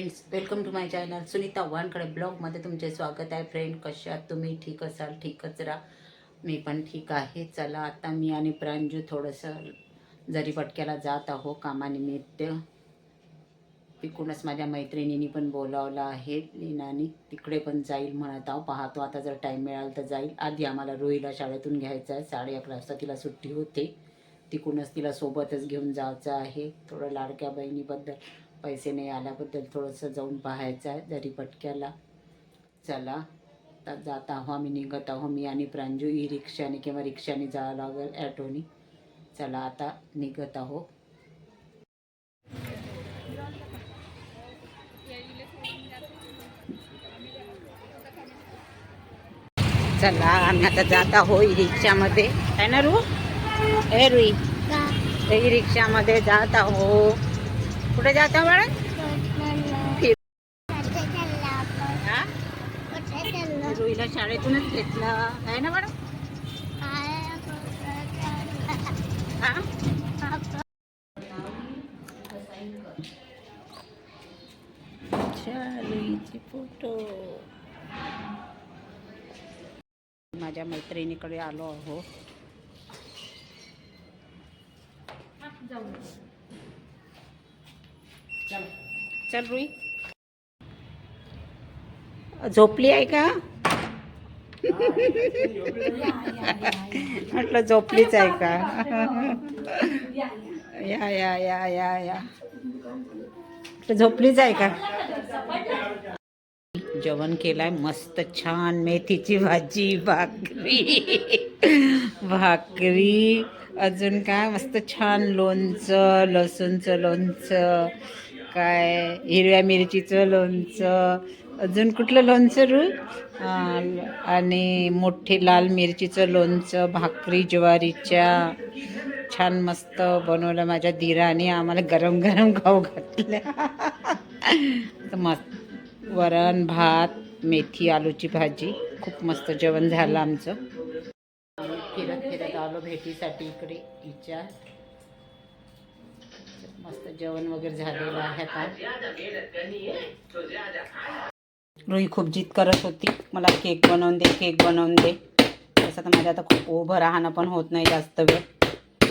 Friends, welcome to my channel Sunita Wankhede ब्लॉगमध्ये तुमचे स्वागत आहे. फ्रेंड, कशा आहात तुम्ही? ठीक असाल, ठीकच राहा. मी पण ठीक आहे. चला, आता मी आणि प्रांजू थोडंसं जरीपटक्याला जात आहो कामानिमित्त. तिकडूनच माझ्या मैत्रिणींनी पण बोलावलं आहे. लीनानी तिकडे पण जाईल म्हणत आहो. पाहतो आता, जर टाईम मिळाला तर जाईल. आधी आम्हाला रोहीला शाळेतून घ्यायचं आहे. 11:30 वाजता तिला सुट्टी होते. तिकडूनच तिला सोबतच घेऊन जायचं आहे. थोडं लाडक्या बहिणीबद्दल पैसे नाही आल्याबद्दल थोडंसं जाऊन पाहायचं आहे जरीपटक्याला. चला, आता जात आहो आम्ही, निघत आहो मी आणि प्रांजू. ई रिक्षाने किंवा रिक्षाने जावं लागेल, ॲटोनी. चला, आता निघत आहो. चला, आम्ही आता जात आहो ई रिक्षामध्ये. आहे ना रू? ए रुई, ई रिक्षामध्ये जात आहो. कुठे जात आहो बाळा? रुईला शाळेतूनच घेतलं आहे ना मॅडम? रुईचे फोटो. माझ्या मैत्रिणीकडे आलो आहो. चल रुई, झोपली आहे का? म्हटलं झोपलीच आहे का? या या या या या, झोपलीच आहे का? जेवण केलाय मस्त छान. मेथीची भाजी, भाकरी, अजून काय मस्त छान लोणचं, लसूणचं लोणचं, काय हिरव्या मिरचीचं लोणचं, अजून कुठलं लोणचं रू? आणि मोठे लाल मिरचीचं लोणचं, भाकरी ज्वारीच्या. छान मस्त बनवलं माझ्या दिराने. आम्हाला गरम गरम खाऊ घातल्या. मस्त वरण भात, मेथी आलूची भाजी. खूप मस्त जेवण झालं आमचं. फिरत फिरत आलो भेटीसाठी इकडे हिच्या. मस्त जेवण वगैरे झालेलं आहे. आता रुई खूप जिद करत होती, मला केक बनवून दे, केक बनवून दे. तसं तर माझ्या आता खूप उभं राहणं पण होत नाही जास्त वेळ,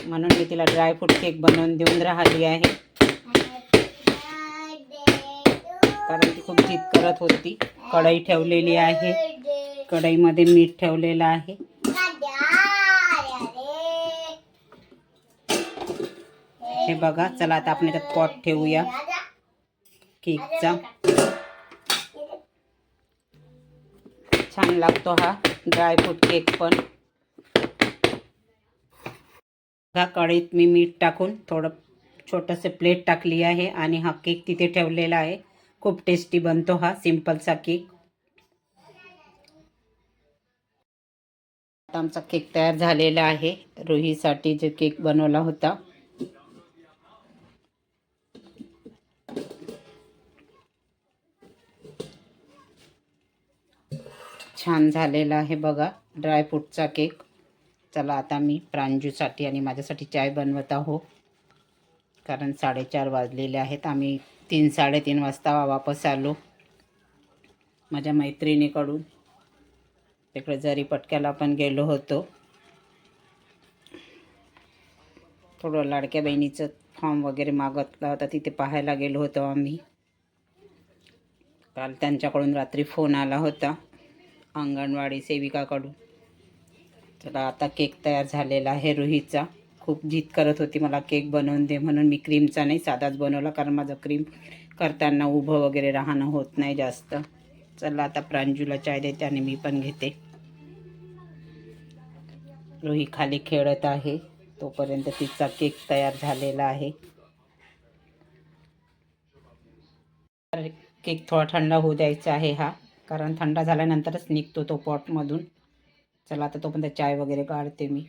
म्हणून मी तिला ड्रायफ्रूट केक बनवून देऊन राहिली आहे. कारण ती खूप जिद करत होती. कढई ठेवलेली आहे, कढईमध्ये मीठ ठेवलेलं आहे. हे बघा. चला, आता आपण याच्यात पॉट ठेवूया केकचा. छान लागतो हा ड्रायफ्रूट केक पण. ह्या कढईत मी मीठ टाकून थोडं छोटंसं प्लेट टाकली आहे आणि हा केक तिथे ठेवलेला आहे. खूप टेस्टी बनतो हा सिंपलसा केक. आता आमचा केक तयार झालेला आहे. रुहीसाठी जे केक बनवला होता. छान झालेला आहे बघा ड्रायफ्रूटचा केक. चला, आता मी प्रांजूसाठी आणि माझ्यासाठी चाय बनवत आहो. कारण 4:30 वाजलेले आहेत. आम्ही 3-3:30 वाजता वापस आलो माझ्या मैत्रिणीकडून. तिकडे जरीपटक्याला पण गेलो होतो. थोडं लाडक्या बहिणीचं फॉर्म वगैरे मागितला होता, तिथे पाहायला गेलो होतो आम्ही. काल त्यांच्याकडून रात्री फोन आला होता अंगणवाडी सेविकाकडून. चला, आता केक तयार झालेला आहे रुहीचा. खूप जिद करत होती मला केक बनवून दे म्हणून. मी क्रीमचा नाही, साधाच बनवला, कारण माझं क्रीम करताना उभं वगैरे राहणं होत नाही जास्त. चला, आता प्रांजूला चाय देते आणि मी पण घेते. रुही खाली खेळत आहे, तोपर्यंत तिचा केक तयार झालेला आहे. केक थोडा थंड होऊ द्यायचा आहे हा, कारण थंड झाल्यानंतरच निघतो तो पॉटमधून. चला, आता तोपर्यंत चाय वगैरे काढते मी.